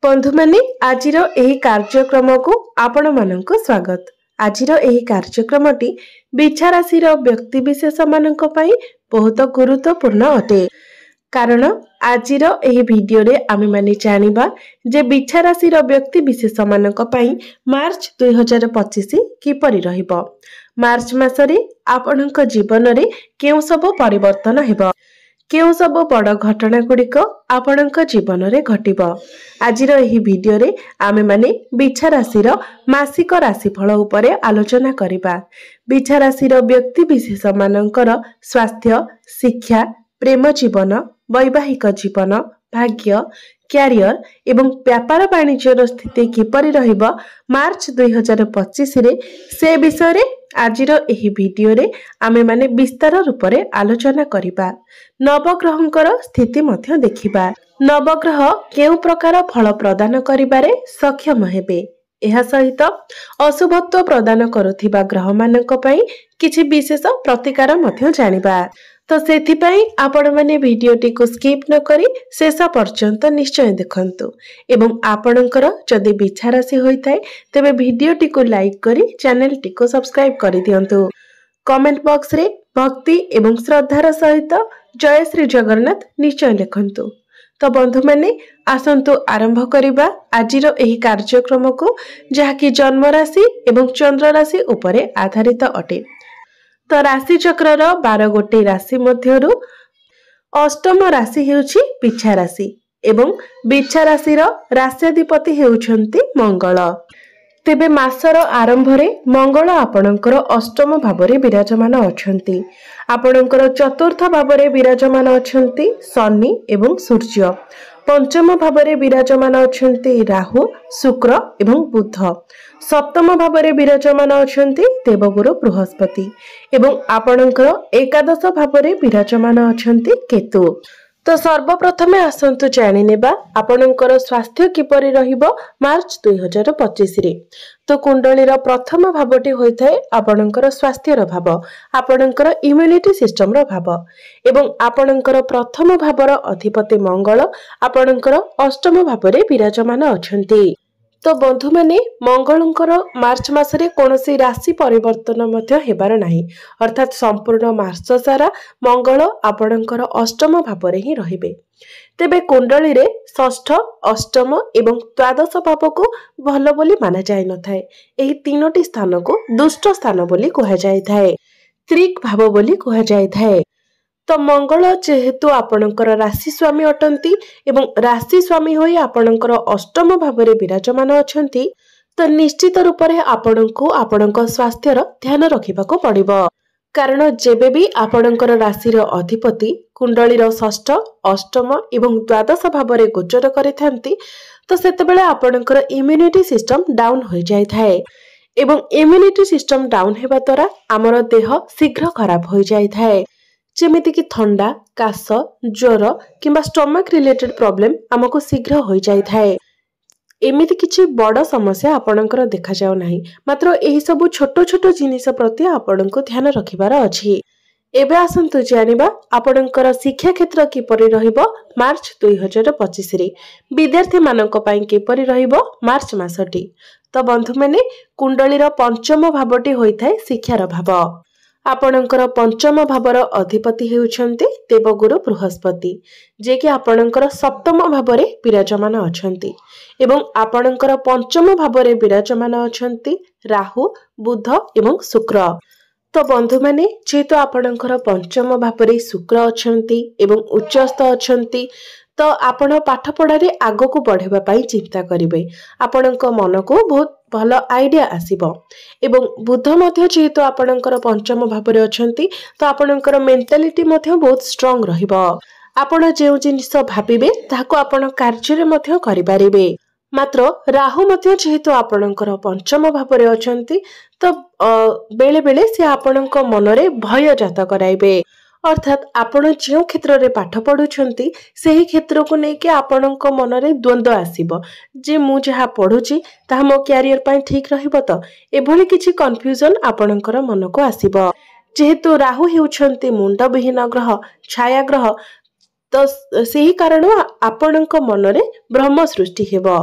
बंधु माने आजिर एही कार्यक्रम को आपण मानक स्वागत। आजिर एही कार्यक्रमटी बिछा राशि व्यक्ति विशेष मानक पई बहुत गुरुत्वपूर्ण अटे। कारण आजिर एही वीडियो रे आमे माने जानिबा जे बिछा राशि व्यक्ति विशेष मानक पई मार्च 2025 किपरि रहिबो। मार्च मासरे आपणक जीवन रे केउ सब परिवर्तन हेबो, केउ सब बड़ घटना गुड़िक आपणक जीवन रे घटिबो। आजिर एही वीडियो रे आमे माने बिछा राशि मासिक राशिफल उपरे आलोचना करिबा। बिछा राशि व्यक्ति विशेष मानकर स्वास्थ्य, शिक्षा, प्रेम जीवन, वैवाहिक जीवन, भाग्य, क्यारियर एवं व्यापार वाणिज्यर स्थिति किपरि रहिबो मार्च 2025 रे से विषय रे आजिर एही वीडियो रे आमे माने विस्तार रूप रे आलोचना करिबा। नवग्रहंकर स्थिति मध्य देखिबा। नवग्रह केउ प्रकार फल प्रदान करिबारे सक्षम हेबे। एहा सहित अशुभत्व प्रदान करुथिबा ग्रह मानक पई किछि विशेष प्रतिकार मध्य जानिबा। तो सेथिपई आपण माने वीडियोटी को स्किप न करी शेष पर्यंत निश्चय देखंतु एवं आपणकर जदि बिछा राशि होइथाय तबे वीडियोटी को लाइक करी चैनल टी को सब्सक्राइब करि दियंतु। कमेंट बॉक्स रे भक्ति एवं श्रद्धार सहित जय श्री जगन्नाथ निश्चय लिखंतु। तो बंधु माने आसंतु आरंभ करिबा आजिर एही कार्यक्रम को जहाकी जन्म राशि एवं चंद्र राशि उपरे आधारित अटे। तो राशि चक्रर 12 गोटे राशि मध्यरु अष्टम राशि हेउछि बिछा राशि एवं बिछा राशिर राश्याधिपति हेउछन्ति मंगल। तेबे मासर आरंभ रे मंगल आपणकर अष्टम भावरे विराजमान अछन्ति। आपणकर चतुर्थ भावरे विराजमान अछन्ति शनि एवं सूर्य। पंचम भावरे विराजमान अछन्ति राहु, शुक्र एवं बुध। सप्तम भावरे विराजमान अछन्ति देवगुरु बृहस्पति एवं आपणकर एकादश भावरे विराजमान अछन्ति केतु। तो सर्वप्रथमे आसंतु जानि नेबा आपणकर स्वास्थ्य किपरि रहिबो मार्च 2025 रे। तो कुंडलीर प्रथम भावटी होइथाय आपणकर स्वास्थ्यर भाव, आपणकर इम्युनिटी सिस्टम रो भाव एवं आपणकर प्रथम भावर अधिपति मंगल आपणकर अष्टम भावरे विराजमान अछन्ति। तो बंधु माने मंगलंकर मार्च मासरे कोनोसी राशि परिवर्तन मध्य हेबार नाही, अर्थात संपूर्ण मार्च सारा मंगल आपणकर अष्टम भावरे ही रहिबे। तेबे कुंडली रे षष्ठ, अष्टम एवं द्वादश भाव को भल बोली माना जाय नथाय। एही तीनोटी स्थान को दुष्ट स्थान बोली कहा जाय थाए, त्रिक भाव बोली कहा जाय थाए। तो मंगल जेहेतु आपणकर राशि स्वामी अटंती एवं राशि स्वामी होई आपणकर अष्टम भावरे विराजमान अछंती, तो निश्चित रूप रे आपणको आपणक स्वास्थ्यर ध्यान रखिबाको पड़िबो। कारण जेबे भी आपणकर राशिर अधिपति कुंडलीर षष्ठ, अष्टम एवं द्वादश भावरे गोचर करिथांती, तो सेतेबेले आपणकर इम्युनिटी सिस्टम डाउन हो जाय थाए एवं इम्युनिटी सिस्टम डाउन हेबा द्वारा हमर देह शीघ्र खराब हो जाय थाए। जेमिति कि थंडा, काश, ज्वर किंबा स्टमक रिलेटेड प्रॉब्लम हमको शीघ्र हो जाय थाए। एमिति किछि बड़ समस्या आपणकर देखा जाउ नाही, मात्र एही सब छोट छोट जिनिस प्रति आपणको ध्यान रखिबार अछि। एबे आसंतु जानिबा आपणकर शिक्षा क्षेत्र किपरि रहिबो मार्च 2025 रे। विद्यार्थी मानक पई किपरि रहिबो मार्च मासटी। तो बंधु माने कुंडलीर पंचम भावटी होइथाय शिक्षार भाव। आपणकर पंचम भावर अधिपति हेउछन्ति देवगुरु बृहस्पति, जे कि आपणकर सप्तम भावरे विराजमान अछन्ति एवं आपणकर पंचम भावरे विराजमान अछन्ति राहु, बुध एवं शुक्र। तो बंधु माने जेहेतु आपणकर पंचम भावरे शुक्र अछन्ति एवं उच्चस्थ अछन्ति, तो आपण पाठ पढ़ारे आगो को बढ़ेबा पई चिंता करिवे। आपणक मन को बहुत भल आइडिया आसीबो एवं बुध मध्य जेहेतु आपणकर पंचम भावरे अछन्ति, तो आपणकर मेंटालिटी मध्य बहुत स्ट्रांग रहिबो। आपण जेउ जिनिस भाबिबे ताको आपण कार्य रे मध्य करि पारिबे। मात्र राहु मध्य जेहेतु आपणकर पंचम भावरे अछन्ति, तो बेले बेले से आपणक मनरे भय जात कराइबे। अर्थात आपण जो क्षेत्र रे पाठ पढुछंती सेही क्षेत्र को नेके आपणक मनरे द्वंद्व आसीबो जे मु जहा पढुची ता मो कैरियर पई ठीक रहिबो। तो एभली किछि कंफ्यूजन आपणकर मन को आसीबो। जेहेतु राहु हेउछंती मुंड विहीन ग्रह, छाया ग्रह, तो सही कारण आपणक मनरे भ्रम सृष्टि हेबो।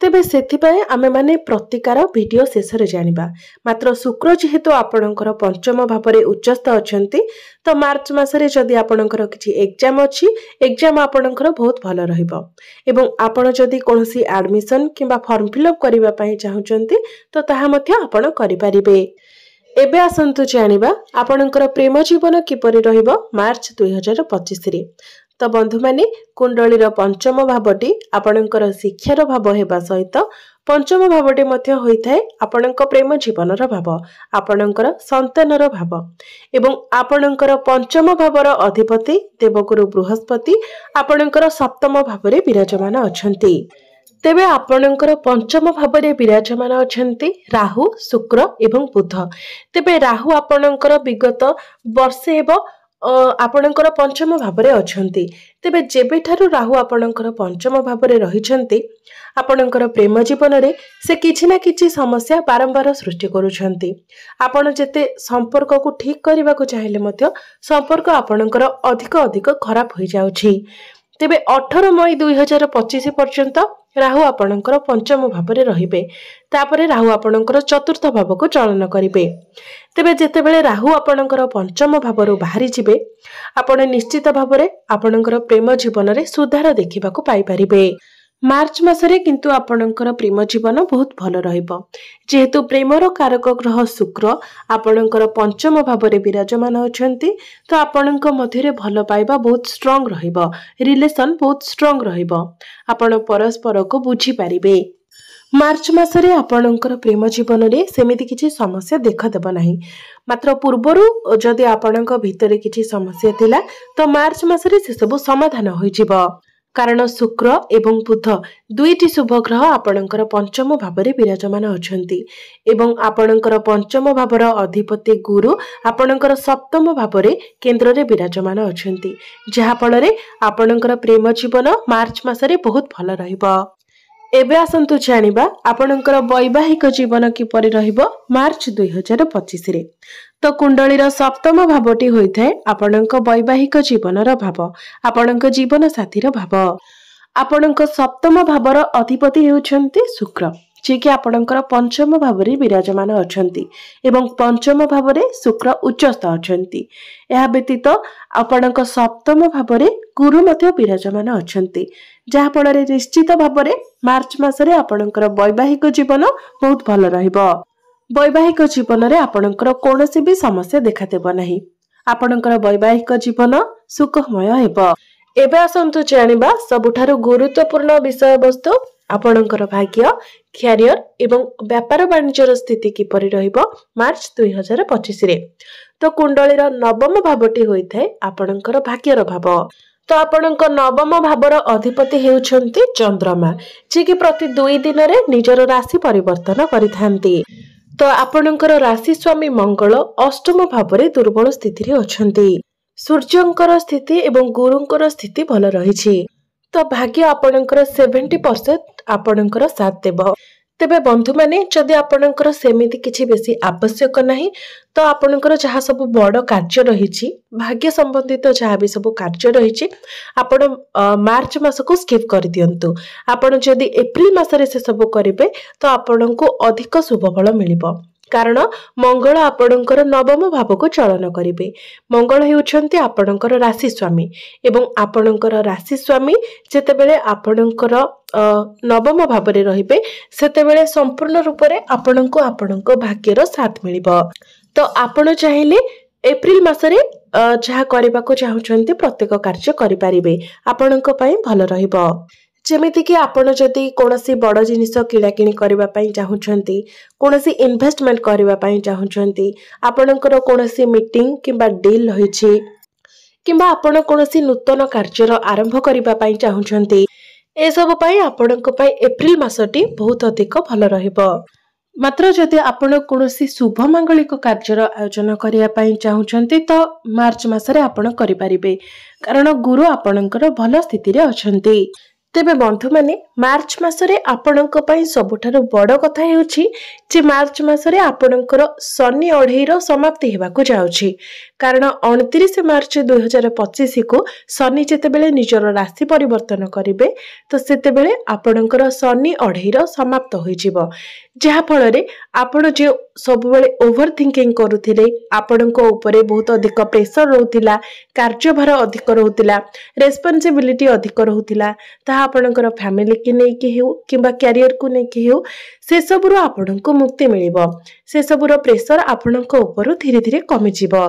तेबे सेथिपाई आमे माने प्रतिकार वीडियो शेष रे जानिबा। मात्र शुक्र जेहेतु आपणकर पंचम भावरे उच्चस्थ अछंती तो मार्च मासरे जदि आपणकर किछि एग्जाम अछि एग्जाम आपणकर बहुत भलो रहिबो एवं आपण जदि कोनोसी एडमिशन किबा फॉर्म फिलअप करिबा पई चाहुचंती तो ताहा मध्य आपण करि परिबे। एबे आसंतु जानिबा आपणकर प्रेम जीवन किपरि रहिबो मार्च 2025 रे। तो बंधु माने कुंडलीर पंचम भावटी आपणकर शिक्षार भाव हेबा सहित पंचम भावटी मध्य होइथाय आपणक प्रेम जीवनर भाव, आपणकर संतानर भाव एवं आपणकर पंचम भावर अधिपति देवगुरु बृहस्पति आपणकर सप्तम भावरे विराजमान अछंती। तेबे आपणकर पंचम भावरे विराजमान अछंती राहु, शुक्र एवं बुध। तेबे राहु आपणकर विगत वर्षे हेबो आपणकर पंचम भावरे अछंती। तेबे जेबेठारु राहु आपणकर पंचम भावरे रहिछंती आपणकर प्रेम जीवन रे से किछि ना किछि समस्या बारंबार सृष्टि करूछंती। आपण जेते संपर्क को ठीक करबा को चाहिले मध्य संपर्क आपणकर अधिक अधिक खराब होई जाउछि। तेबे 18 मई 2025 पर्यंत राहु आपणकर पंचम भावरे रहिबे। तापरे राहु आपणकर चतुर्थ भाव को चलन करिवे। तेबे जेतेबेले राहु आपणकर पंचम भावरु बाहरी जिबे आपण निश्चित भावरे आपणकर प्रेम जीवन रे सुधार देखिबा को पाई परिबे। मार्च मासरे किंतु आपणकर प्रेम जीवन बहुत भलो रहिबो जेहेतु प्रेमर कारक ग्रह शुक्र आपणकर पंचम भावरे विराजमान अछंती तो आपणक मध्यरे भलो पाइबा बहुत स्ट्रांग रहिबो, रिलेशन बहुत स्ट्रांग रहिबो, आपण परस्पर को बुझी पारिबे। मार्च मासरे आपणकर प्रेम जीवन रे सेमिति किछि समस्या देखा देबो नाही। मात्र पूर्वरु जदि आपणक भितरे किछि समस्या थिला तो मार्च मासरे से सब समाधान होई जिवो। कारण शुक्र एवं बुध दुईटी शुभ ग्रह आपणकर पंचम भावरे विराजमान अछंती एवं आपणकर पंचम भावर अधिपति गुरु आपणकर सप्तम भावरे केंद्र रे विराजमान अछंती जहा फଳରେ आपणकर प्रेम जीवन मार्च मासरे बहुत भलो रहिबो। एबे आसंतु जानिबा आपणकर वैवाहिक जीवन किपरि रहिबो मार्च 2025 रे। तो कुंडलीर सप्तम भावटी होइथाय आपणक वैवाहिक जीवनर भाव, आपणक जीवन साथीर भाव। आपणक सप्तम भावर अधिपति हेउछंती शुक्र जे कि आपणकर पंचम भावरे विराजमान अछंती एवं पंचम भावरे शुक्र उच्चस्थ अछंती। एहा व्यतीत आपणक सप्तम भावरे गुरु मध्य विराजमान अछंती जहा फଳରେ निश्चित भावरे मार्च मासरे आपणकर वैवाहिक जीवन बहुत भलो रहिबो। वैवाहिक जीवन रे आपणकर कोनोसी भी समस्या देखा देबो नाही। आपणकर वैवाहिक जीवन सुखमय हेबो। एबे आसंतु जानिबा सबुठारु गुरुत्वपूर्ण विषय वस्तु आपणकर भाग्य, क्यारियर एवं व्यापार वाणिज्यर स्थिति किपरि रहिबो मार्च 2025 रे। तो कुंडलीर नवम भावटी होइथाय आपणकर भाग्यर भाव। तो आपणक नवम भावर अधिपति हेउछंती चंद्रमा जे कि प्रति 2 दिन रे निजर राशि परिवर्तन करिथांती। तो आपणकर राशि स्वामी मंगल अष्टम भावरे दुर्बल स्थिति रे अछंती। सूर्यंकर स्थिति एवं गुरुंकर स्थिति भलो रहिछि। तो भाग्य आपणकर 70% आपणकर साथ देबो। तेबे बंधु माने जदि आपणकर सेमिति किछि बेसी आवश्यक नाही तो आपणकर जहा सब बड़ कार्य रहिछि भाग्य संबंधित जहा भी सब कार्य रहिछि आपण मार्च मास को स्किप कर दियंतु। आपण जदि एप्रिल मासरे से सब करिवे तो आपणको अधिक शुभ फल मिलिबो। कारण मंगल आपणकर नवम भाव को चलन करिवे। मंगल हेउछंती आपणकर राशि स्वामी एवं आपणकर राशि स्वामी जेतेबेले आपणकर नवम भावरे रहिबे सेतेबेले संपूर्ण रूप रे आपणको आपणको भाग्यर साथ मिलिबो। तो आपण चाहिले एप्रिल मासरे जहा करबा को चाहुचंती प्रत्येक कार्य करि परिबे आपणको पई भलो रहिबो। जेमिति कि आपण जदि कोनोसी बड़ जिनिस किणा किणी करबा पई चाहुचंती, कोनोसी इन्वेस्टमेंट करबा पई चाहुचंती, आपणकर कोनोसी मीटिंग किबा डील रहिछि किबा आपण कोनोसी नूतन कार्यर आरंभ करबा पई चाहुचंती ए सब पई आपणक पई एप्रिल मासटी बहुत अधिक भलो रहिबो। मात्र जदि आपण कोनोसी शुभ मांगलिक कार्यर आयोजन करिया पई चाहुचंती तो मार्च मासरे आपण करि परिबे कारण गुरु आपणकर भलो स्थिति रे अछंती। तेबे बंधु माने मार्च मासरे आपणक पई सबुठारो बड़ कथा हेउछि जे मार्च मासरे आपणकर शनि अढेईर समाप्ति हेबाकु जाउछि। कारण 29 मार्च 2025 को शनि जेतेबेले निजर राशि परिवर्तन करिवे तो सेतेबेले आपणकर शनि अढ़ेर समाप्त होइजिवो जहा फଳରେ आपण जे सबुबेले ओभर थिंकिंग करूथिले आपणको ऊपरे बहुत अधिक प्रेशर रहउतिला कार्यभार अधिक रहउतिला रेस्पोंसिबिलिटी अधिक रहउतिला ता आपणकर फैमिली की नै कि हेउ किबा करियर को नै कि हेउ से सबुरो आपणको मुक्ति मिलिबो से सबुरो प्रेशर आपणको ऊपर धीरे धीरे कमी जिवो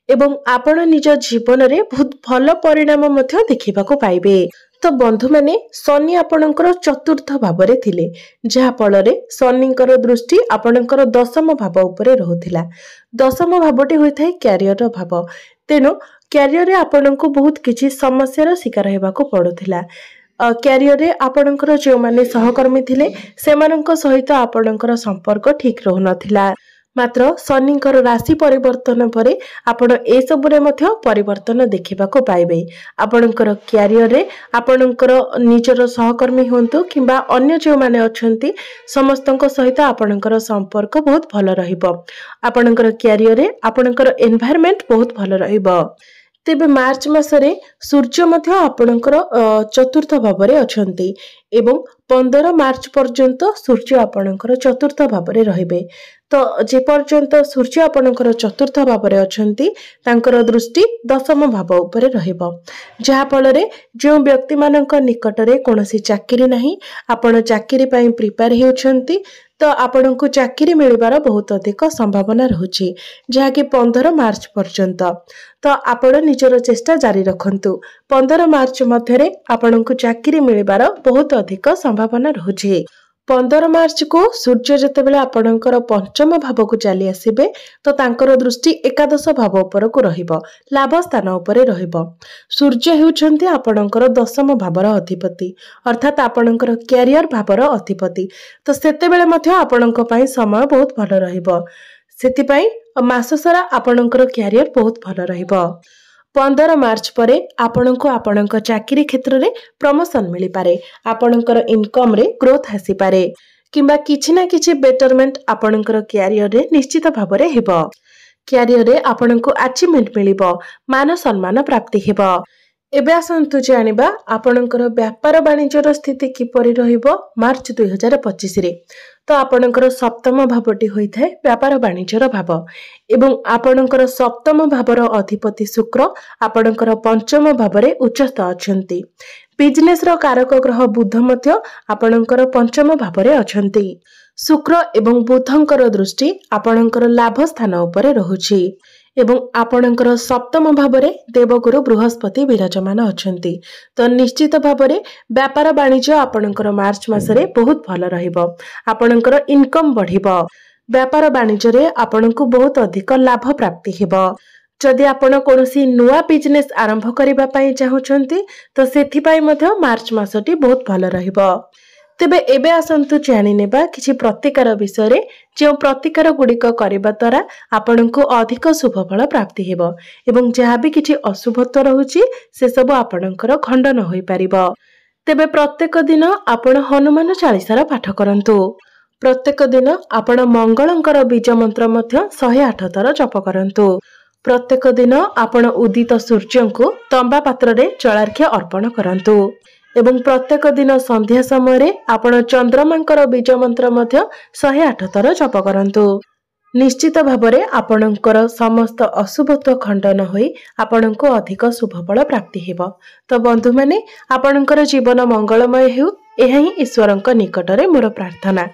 एवं आपण निज जीवन रे बहुत भल परिणाम मध्य देखिबाको पाइबे। तो बंधु माने शनि आपणकर चतुर्थ भाव रे थिले जहा फଳରେ शनिकर दृष्टि आपणकर दशम भाव उपरे रहुथिला। दशम भावटी होइथाय कैरियर भाव तेनो कैरियर रे आपणको बहुत किछि समस्यार शिकार हेबाको पडुथिला। कैरियर रे आपणकर जो माने सहकर्मी थिले सेमानंक सहित आपणकर संपर्क ठीक रहु नथिला मात्र शनिकर राशि परिवर्तन परे आपण ए सबुरे मध्य परिवर्तन देखिबाको पाइबे। आपणकर कैरियर रे आपणकर निजर सहकर्मी होंतु किंबा अन्य जो माने अछंती समस्तंक सहित आपणकर संपर्क बहुत भल रहिबो। आपणकर कैरियर रे आपणकर एनवायरनमेंट बहुत भल रहिबो। तेबे मार्च मासरे सूर्य मध्य आपणकर चतुर्थ भाव रे अछंती एवं 15 मार्च पर्यंत सूर्य आपणकर चतुर्थ भाव रे रहिबे। तो जे पर्यंत सूर्य आपणकर चतुर्थ भाव रे अछंती तांकर दृष्टि दशम भाव उपरे रहिबो जहा फଳରେ जो व्यक्ति मानक निकट रे कोनोसी चाकरी नाही आपण चाकरी पई प्रिपेयर हेउछंती तो आपण को चाकरी मिलबार बहुत अधिक संभावना रहुची जहा कि 15 मार्च पर्यंत। तो आपण निजर चेष्टा जारी रखंतु 15 मार्च मध्यरे आपण को चाकरी मिलबार बहुत अधिक संभावना रहुची। 15 मार्च को सूर्य जेतेबेले आपणकर पंचम भाव को चली आसीबे तो तांकर दृष्टि एकादश भाव उपर को रहिबो लाभ स्थान उपरे रहिबो। सूर्य हेउछंती आपणकर दशम भावर अधिपति अर्थात आपणकर कैरियर भावर अधिपति तो सेतेबेले मध्य आपणक पई समय बहुत भल रहिबो सेति पई मास सारा आपणकर कैरियर बहुत भल रहिबो। 15 मार्च परे आपणको आपणक चाकरी क्षेत्र रे प्रमोशन मिली पारे आपणकर इनकम रे ग्रोथ आसी पारे किंबा किछि ना किछि बेटरमेंट आपणकर कैरियर रे निश्चित भाव रे हेबो। कैरियर रे आपणको अचीवमेंट मिलिबो मान सम्मान प्राप्ति हेबो। एबे आसंतु जानिबा आपणकर व्यापार वाणिज्यर स्थिति किपरि रहिबो मार्च 2025 रे। तो आपणकर सप्तम भावटी होइथाय व्यापार वाणिज्यर भाव एवं आपणकर सप्तम भावर अधिपति शुक्र आपणकर पंचम भावरे उच्चस्थ अछंती। बिजनेस रो कारक ग्रह बुध मध्य आपणकर पंचम भावरे अछंती। शुक्र एवं बुधंकर दृष्टि आपणकर लाभ स्थान उपरे रहुची एवं आपणकर सप्तम भावरे देवगुरु बृहस्पति विराजमान अछंती। तो निश्चित भावरे व्यापार वाणिज्य आपणकर मार्च मासरे बहुत भल रहिबो आपणकर इनकम बढ़िबो व्यापार वाणिज्य रे आपणको बहुत अधिक लाभ प्राप्ति हेबो। जदि आपण कोनोसी नुआ बिजनेस आरंभ करिबा पई चाहुचंती तो सेथि पई मध्य मार्च मासटी बहुत भल रहिबो। तेबे एबे आसंतु जानि नेबा किछि प्रतिकार विषय रे जे प्रतिकार गुडिक करिबा द्वारा आपणको अधिक शुभ फल प्राप्ति हेबो एवं जहा भी किछि अशुभत्व रहुची से सब आपणकर खंडन होई परिबो। तेबे प्रत्येक दिन आपण हनुमान चालीसार पाठ करंतु। प्रत्येक दिन आपण मंगलंकर बीज मंत्र मध्य 108 थर जप करंतु। प्रत्येक दिन आपण उदित सूर्य को तंबा पात्र रे जलार्घ्य अर्पण करंतु एवं प्रत्येक दिन संध्या समय आपण चंद्रमांकर बीज मंत्र मध्य 108 थर जप करंतु। निश्चित भावरे आपणकर समस्त अशुभत्व खंडन होई आपणको अधिक शुभ फल प्राप्ति हेबो। तो बंधु माने आपणकर जीवन मंगलमय हेउ एहा ही ईश्वरंक निकटरे मोर प्रार्थना।